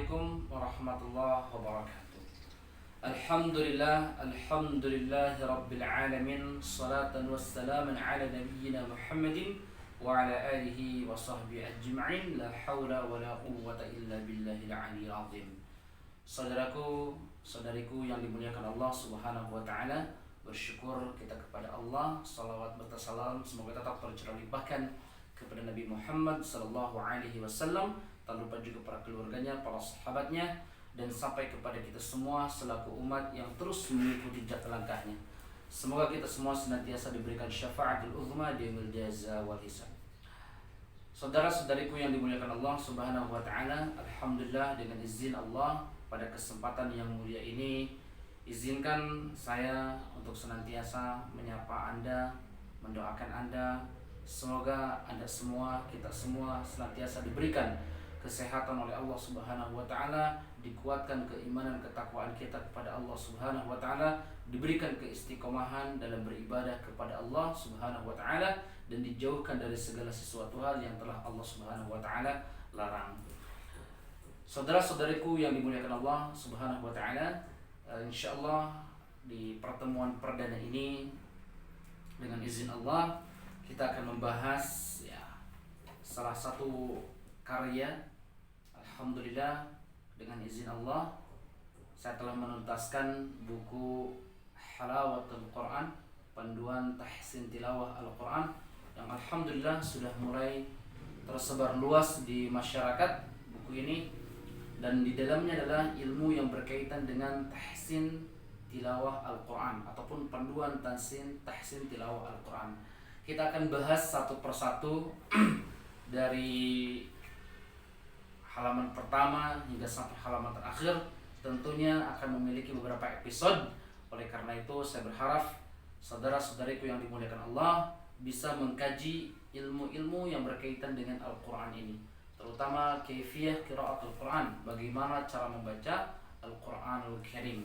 Assalamualaikum warahmatullahi wabarakatuh. Alhamdulillahi rabbil alamin. Salatan wassalaman ala nabiyyina Muhammadin wa ala alihi wa sahbihi ajma'in. La hawla wa la quwwata illa billahil aliyyil azim. Saudaraku, saudariku yang dimuliakan Allah Subhanahu wa taala, bersyukur kita kepada Allah, salawat serta salam semoga tetap tercurah limpahkan kepada Nabi Muhammad sallallahu alaihi wasallam, tak lupa juga para keluarganya, para sahabatnya, dan sampai kepada kita semua selaku umat yang terus mengikuti jejak langkahnya. Semoga kita semua senantiasa diberikan syafaatul uzma di yaumil jaza wal hisab. Saudara-saudariku yang dimuliakan Allah Subhanahu wa taala, alhamdulillah dengan izin Allah pada kesempatan yang mulia ini izinkan saya untuk senantiasa menyapa Anda, mendoakan Anda. Semoga Anda semua, kita semua senantiasa diberikan kesehatan oleh Allah Subhanahu wa taala, dikuatkan keimanan ketakwaan kita kepada Allah Subhanahu wa taala, diberikan keistiqomahan dalam beribadah kepada Allah Subhanahu wa taala, dan dijauhkan dari segala sesuatu hal yang telah Allah Subhanahu wa taala larang. Saudara-saudariku yang dimuliakan Allah Subhanahu wa taala, insyaallah di pertemuan perdana ini dengan izin Allah kita akan membahas salah satu karya. Alhamdulillah dengan izin Allah saya telah menuntaskan buku Halawatul Quran, panduan tahsin tilawah Al-Quran, yang alhamdulillah sudah mulai tersebar luas di masyarakat buku ini, dan di dalamnya adalah ilmu yang berkaitan dengan tahsin tilawah Al-Quran ataupun panduan tahsin tilawah Al-Quran. Kita akan bahas satu persatu dari halaman pertama hingga sampai halaman terakhir. Tentunya akan memiliki beberapa episode. Oleh karena itu saya berharap saudara-saudariku yang dimuliakan Allah bisa mengkaji ilmu-ilmu yang berkaitan dengan Al-Quran ini, terutama kaifiyah qiraatul Quran, bagaimana cara membaca Al-Quranul Karim.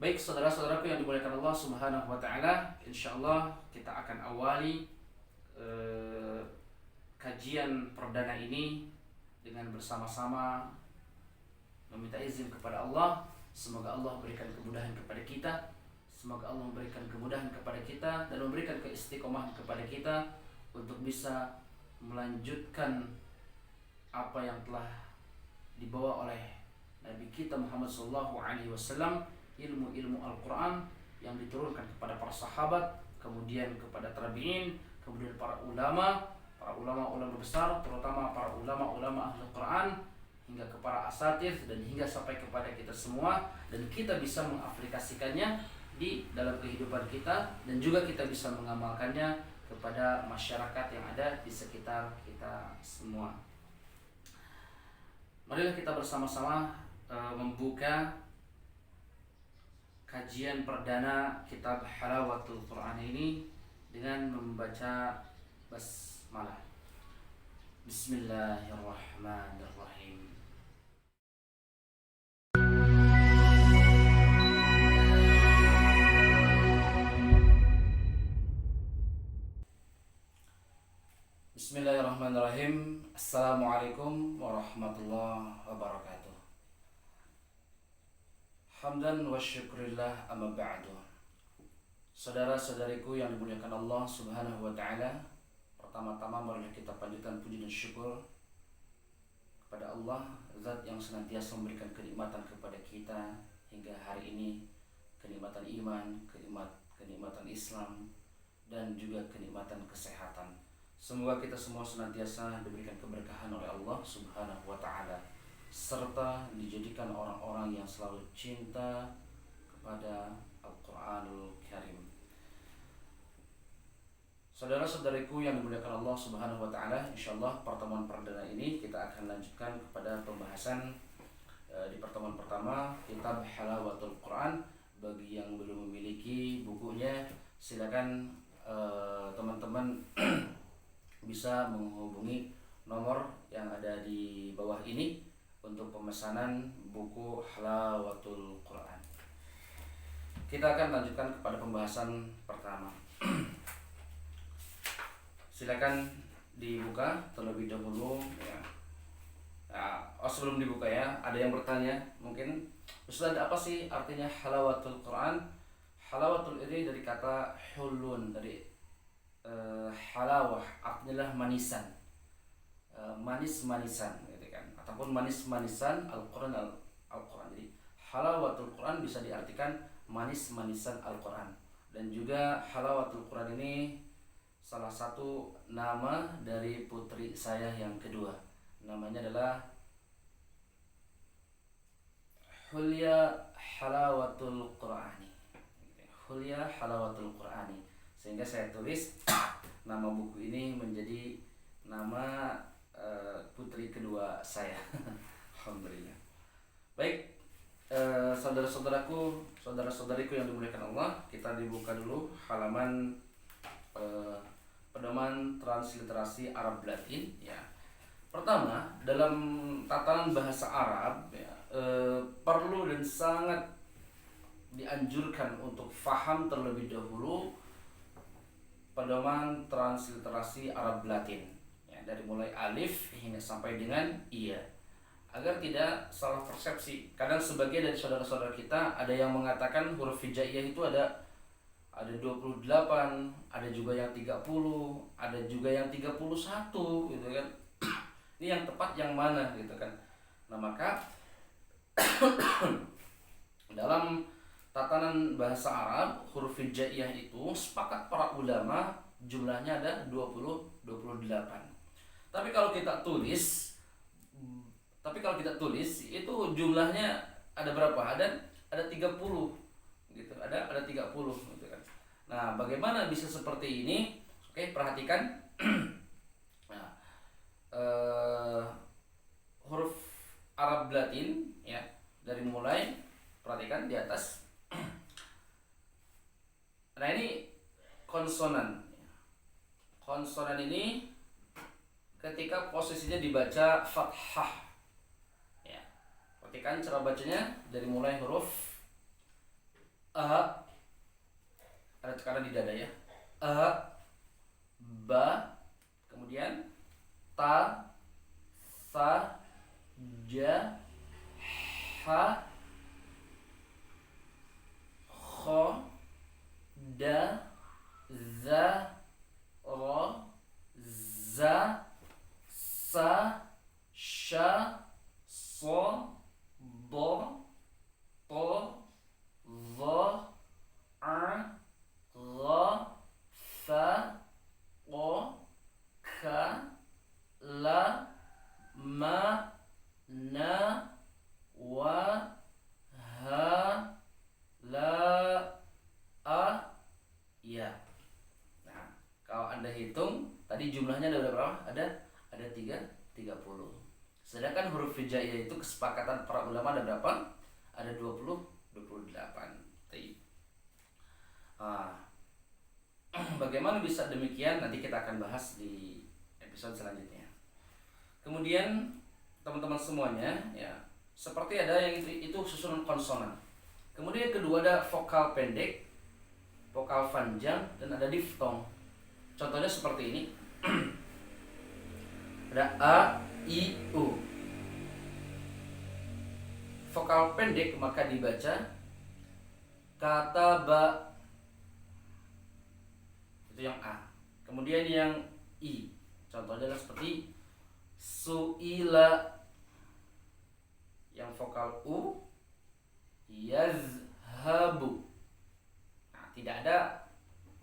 Baik saudara-saudaraku yang dimuliakan Allah Subhanahu wa taala, insyaallah kita akan awali kajian perdana ini dengan bersama-sama meminta izin kepada Allah. Semoga Allah berikan kemudahan kepada kita, semoga Allah memberikan kemudahan kepada kita dan memberikan keistiqomahan kepada kita untuk bisa melanjutkan apa yang telah dibawa oleh Nabi kita Muhammad SAW, ilmu-ilmu Al-Quran yang diturunkan kepada para sahabat, kemudian kepada tabi'in, kemudian para ulama besar, terutama para ulama ahli Quran, hingga ke para asatidz dan hingga sampai kepada kita semua, dan kita bisa mengaplikasikannya di dalam kehidupan kita dan juga kita bisa mengamalkannya kepada masyarakat yang ada di sekitar kita semua. Marilah kita bersama-sama membuka kajian perdana kitab Halawatul Quran ini dengan membaca basmalah. Bismillahirrahmanirrahim. Bismillahirrahmanirrahim. Assalamualaikum warahmatullahi wabarakatuh. Hamdan wa syukurillah amma ba'du. Saudara-saudariku yang dimuliakan Allah Subhanahu wa taala, pertama-tama marilah kita panjatkan puji dan syukur kepada Allah, zat yang senantiasa memberikan kenikmatan kepada kita hingga hari ini, kenikmatan iman, kenikmatan Islam, dan juga kenikmatan kesehatan. Semoga kita semua senantiasa diberikan keberkahan oleh Allah Subhanahu wa taala, serta dijadikan orang-orang yang selalu cinta kepada Al-Quranul Karim. Saudara-saudariku yang dimuliakan Allah Subhanahu wa taala, insyaallah pertemuan perdana ini kita akan lanjutkan kepada pembahasan di pertemuan pertama kitab Halawatul Quran. Bagi yang belum memiliki bukunya, silakan teman-teman bisa menghubungi nomor yang ada di bawah ini untuk pemesanan buku Halawatul Quran. Kita akan lanjutkan kepada pembahasan pertama. Silakan dibuka terlebih dahulu Nah, sebelum dibuka ya, ada yang bertanya mungkin, Ustaz, apa sih artinya halawatul Quran? Halawatul ini dari kata hulun, dari halawah, artinya adalah manisan, manis-manisan gitu kan, ataupun manis-manisan Al-Quran. Al-Quran, jadi halawatul Quran bisa diartikan manis-manisan Al-Quran. Dan juga halawatul Quran ini salah satu nama dari putri saya yang kedua. Namanya adalah Hulya Halawatul Qur'ani. Hulya Halawatul Qur'ani. Sehingga saya tulis nama buku ini menjadi nama putri kedua saya. Alhamdulillah. Baik, saudara-saudaraku, saudara-saudariku yang dimuliakan Allah, kita dibuka dulu halaman pedoman transliterasi Arab Latin ya. Pertama, dalam tatanan bahasa Arab ya, perlu dan sangat dianjurkan untuk faham terlebih dahulu pedoman transliterasi Arab Latin ya, dari mulai alif hingga sampai dengan iya, agar tidak salah persepsi. Kadang sebagian dari saudara-saudara kita ada yang mengatakan huruf hijaiyah itu ada 28, ada juga yang 30, ada juga yang 31 gitu kan. Ini yang tepat yang mana gitu kan. Nah, maka dalam tatanan bahasa Arab, huruf hijaiyah itu sepakat para ulama jumlahnya ada 28. Tapi kalau kita tulis itu jumlahnya ada berapa? Ada 30 gitu. Ada 30 gitu kan. Nah, bagaimana bisa seperti ini? Oke, perhatikan. Nah, huruf Arab Latin ya, dari mulai, perhatikan di atas. Nah, ini konsonan. Konsonan ini ketika posisinya dibaca fathah ya, perhatikan cara bacanya dari mulai huruf a, ada tekanan di dada ya, a, ba, kemudian ta, sa, ja, ha, kho, da, za, ro, za, sa, sha, so, do, to, zo, a, ra, fa, o, ka, la, ma, na, wa, ha, la, a, ya. Nah, kalau Anda hitung tadi jumlahnya ada berapa? Ada 30. Sedangkan huruf hijaiyah itu kesepakatan para ulama ada berapa? Ada 28. Bagaimana bisa demikian? Nanti kita akan bahas di episode selanjutnya. Kemudian teman-teman semuanya ya, seperti ada yang itu susunan konsonan. Kemudian yang kedua ada vokal pendek, vokal panjang, dan ada diftong. Contohnya seperti ini. Ada a, i, u. Vokal pendek maka dibaca kata ba, itu yang a. Kemudian yang i, contohnya adalah seperti suila. Yang vokal u, yazhabu. Nah, tidak ada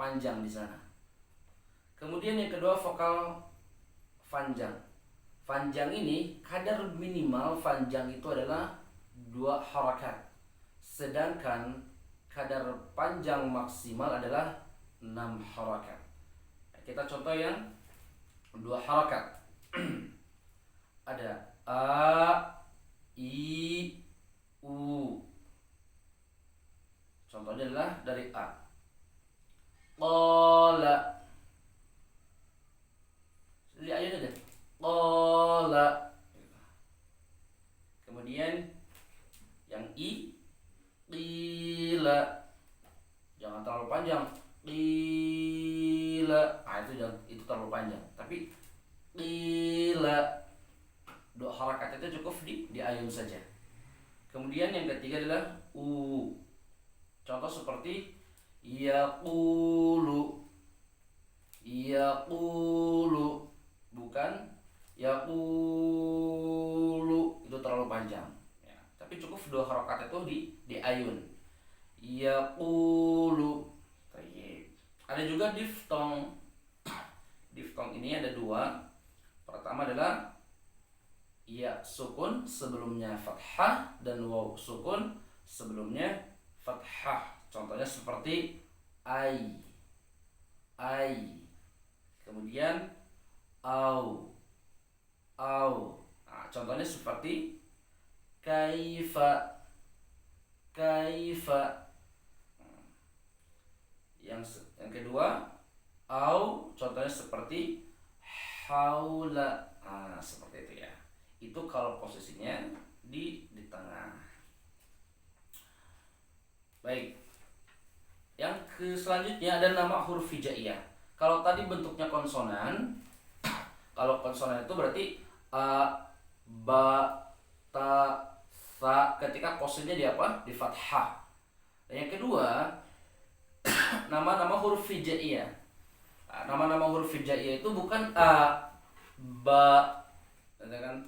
panjang di sana. Kemudian yang kedua vokal panjang. Panjang ini kadar minimal panjang itu adalah 2 harakat. Sedangkan kadar panjang maksimal adalah 6 harakat. Kita contoh yang 2 harakat. Ada a, i, u. Contohnya adalah dari a. Qala. Lihat aja deh. Qala. Kemudian yang i, qila. Jangan terlalu panjang. Qila. Itu terlalu panjang. Tapi qila. Dua harakat itu cukup di ayun saja. Kemudian yang ketiga adalah u. Contoh seperti yaqulu. Yaqulu, bukan yaqulu, itu terlalu panjang ya. Tapi cukup dua harakat itu di ayun. Yaqulu. Ada juga diftong. Diftong ini ada dua. Pertama adalah ya sukun sebelumnya fathah dan waw sukun sebelumnya fathah. Contohnya seperti ai. Kemudian au. Nah, contohnya seperti kaifa. Yang kedua au, contohnya seperti haula. Nah, seperti itu ya. Itu kalau posisinya di tengah. Baik. Yang selanjutnya ada nama huruf hijaiyah. Kalau tadi bentuknya konsonan, kalau konsonan itu berarti a, ba, ta, sa. Ketika posisinya di apa? Di fathah. Dan yang kedua, nama-nama huruf hijaiyah. Nama-nama huruf hijaiyah itu bukan a, ba, kan?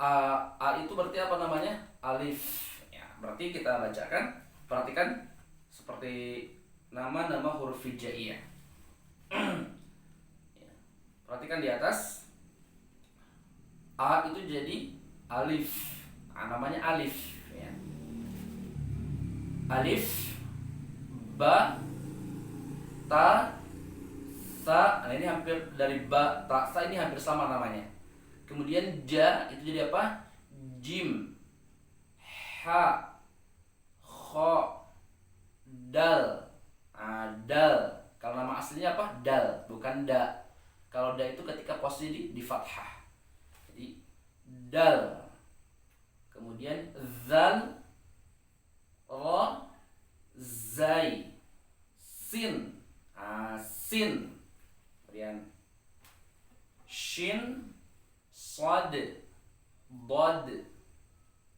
A itu berarti apa namanya? Alif. Ya, berarti kita bacakan. Perhatikan seperti nama-nama huruf hijaiyah. Ya, perhatikan di atas. A itu jadi alif. Namanya alif. Ya. Alif, ba, ta, sa. Nah, ini hampir dari ba, ta, sa ini hampir sama namanya. Kemudian ja itu jadi apa? Jim, ha, kho, dal. Dal. Kalau nama aslinya apa? Dal, bukan da. Kalau da itu ketika posisi di fathah. Jadi dal. Kemudian zal, ra, zai, sin. Sin. Kemudian shin, sad, dad,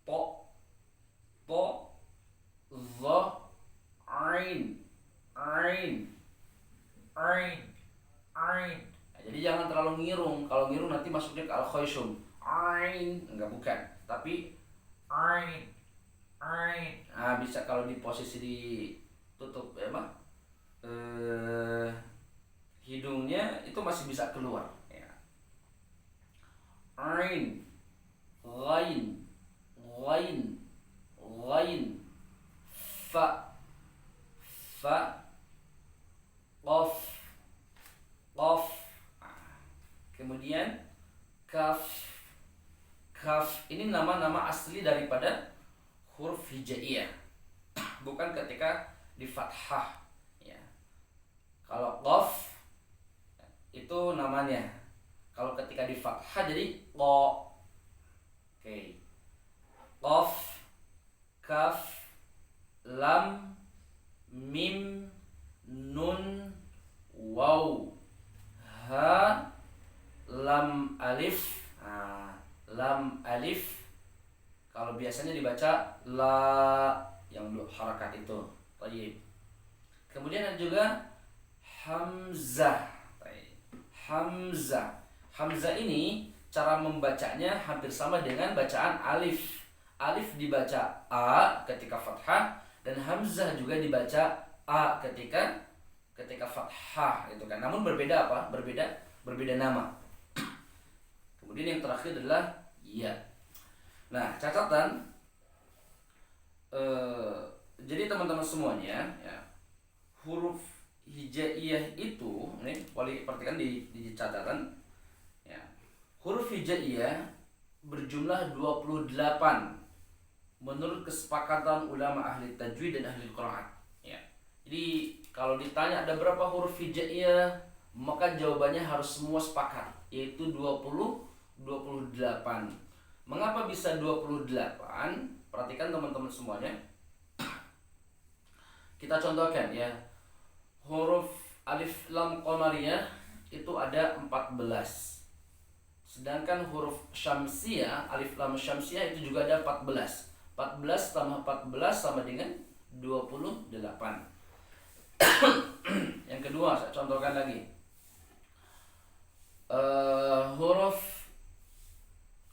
to, dha, ain. Jadi jangan terlalu ngirung. Kalau ngirung nanti masuknya ke al-khayshum. Ain, enggak, bukan. Tapi ain. Bisa kalau di posisi ditutup ya, hidungnya itu masih bisa keluar ya. Ain, ghain, fa, qaf. Kemudian kaf. Ini nama-nama asli daripada huruf hijaiyah. Bukan ketika di fathah ya. Kalau qaf itu namanya. Kalau ketika di fathah jadi qa. Oke. Qaf, kaf, lam, mim, nun, waw, ha, lam alif. Lam alif kalau biasanya dibaca la yang dua harakat itu. Baik. Kemudian ada juga hamzah. Hamzah ini cara membacanya hampir sama dengan bacaan alif. Alif dibaca a ketika fathah dan hamzah juga dibaca a ketika fathah gitu kan. Namun berbeda apa? Berbeda nama. Kemudian yang terakhir adalah ya. Nah, catatan jadi teman-teman semuanya ya, huruf hijaiyah itu ini boleh perhatikan di catatan ya. Huruf hijaiyah berjumlah 28 menurut kesepakatan ulama ahli tajwid dan ahli qiraat ya. Jadi kalau ditanya ada berapa huruf hijaiyah, maka jawabannya harus semua sepakat, yaitu 28. Mengapa bisa 28? Perhatikan teman-teman semuanya. Kita contohkan ya. Huruf alif lam qamariyah itu ada 14. Sedangkan huruf syamsiah, alif lam syamsiah itu juga ada 14. 14 tambah 14 sama dengan 28. Yang kedua, saya contohkan lagi. Huruf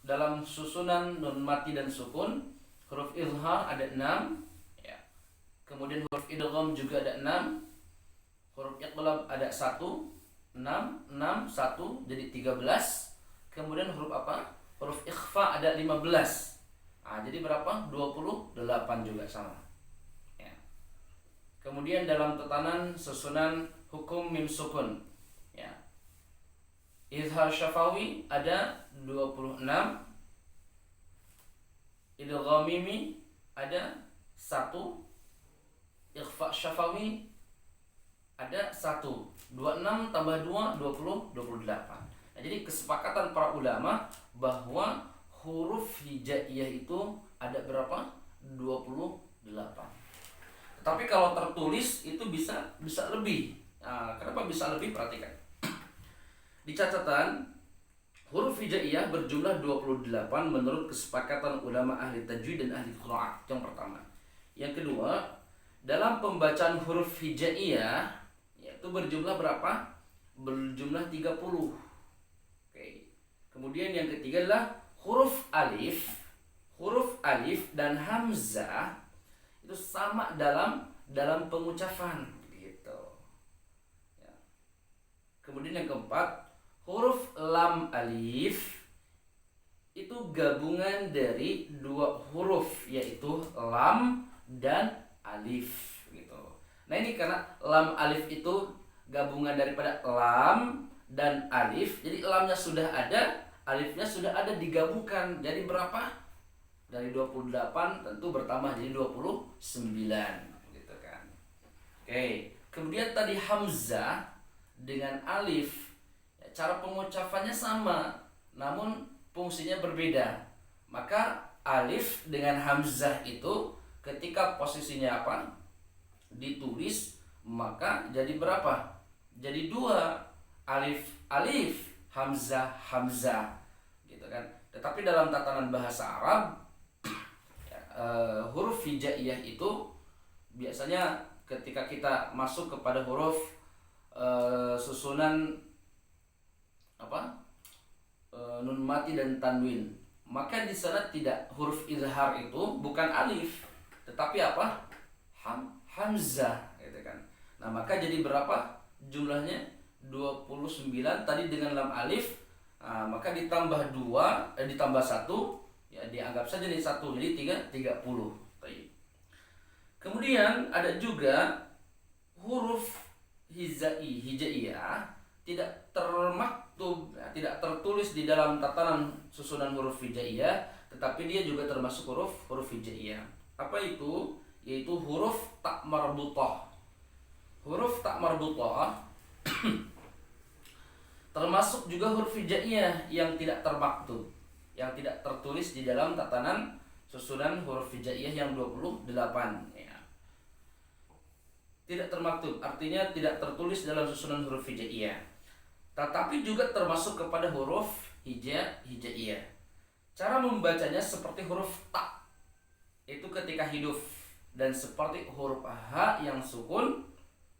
dalam susunan nun mati dan sukun, huruf izhar ada 6 ya. Kemudian huruf idgham juga ada 6. Huruf iqlab ada 1, 6, 6, 1 jadi 13. Kemudian huruf apa? Huruf ikhfa ada 15. Jadi berapa? 28 juga sama ya. Kemudian dalam tatanan susunan hukum mim sukun ya, izhar syafawi ada 26, idgham mimi ada 1, ikhfa syafawi ada 1. 26 tambah 2 20, 28. Nah, jadi kesepakatan para ulama bahwa huruf hijaiyah itu ada berapa? 28. Tetapi kalau tertulis itu bisa lebih. Nah, kenapa bisa lebih? Perhatikan. Di catatan, huruf hijaiyah berjumlah 28 menurut kesepakatan ulama ahli tajwid dan ahli qiraat. Yang pertama. Yang kedua, dalam pembacaan huruf hijaiyah yaitu berjumlah berapa? Berjumlah 30. Oke. Kemudian yang ketiga adalah huruf alif dan hamzah itu sama dalam pengucapan gitu. Ya. Kemudian yang keempat, huruf lam alif itu gabungan dari dua huruf yaitu lam dan alif gitu. Nah, ini karena lam alif itu gabungan daripada lam dan alif, jadi lamnya sudah ada, alifnya sudah ada digabungkan. Jadi berapa? Dari 28 tentu bertambah jadi 29 gitu kan. Oke, kemudian tadi hamzah dengan alif ya, cara pengucapannya sama namun fungsinya berbeda. Maka alif dengan hamzah itu ketika posisinya apa? Ditulis maka jadi berapa? Jadi 2. Alif hamzah gitu kan. Tetapi dalam tatanan bahasa Arab ya, huruf hijaiyah itu biasanya ketika kita masuk kepada huruf susunan apa? Nun mati dan tanwin, maka di sana tidak, huruf izhar itu bukan alif tetapi apa? Hamzah gitu kan. Nah, maka jadi berapa jumlahnya? 29 tadi dengan lam alif, maka ditambah 2 ditambah 1 ya, dianggap saja jadi 1 jadi 30. Kemudian ada juga huruf hijaiyah tidak termaktub, tidak tertulis di dalam tatanan susunan huruf hijaiyah, tetapi dia juga termasuk huruf hijaiyah. Apa itu? Yaitu huruf tak marbutah. Huruf tak marbutah termasuk juga huruf hijaiyah yang tidak termaktub, yang tidak tertulis di dalam tatanan susunan huruf hijaiyah yang 28 ya. Tidak termaktub artinya tidak tertulis dalam susunan huruf hijaiyah, tetapi juga termasuk kepada huruf hijaiyah. Cara membacanya seperti huruf ta itu ketika hidup, dan seperti huruf ha yang sukun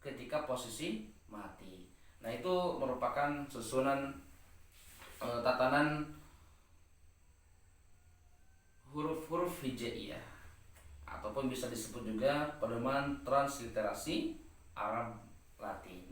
ketika posisi mati. Nah, itu merupakan susunan tatanan huruf-huruf hijaiyah ataupun bisa disebut juga pedoman transliterasi Arab Latin.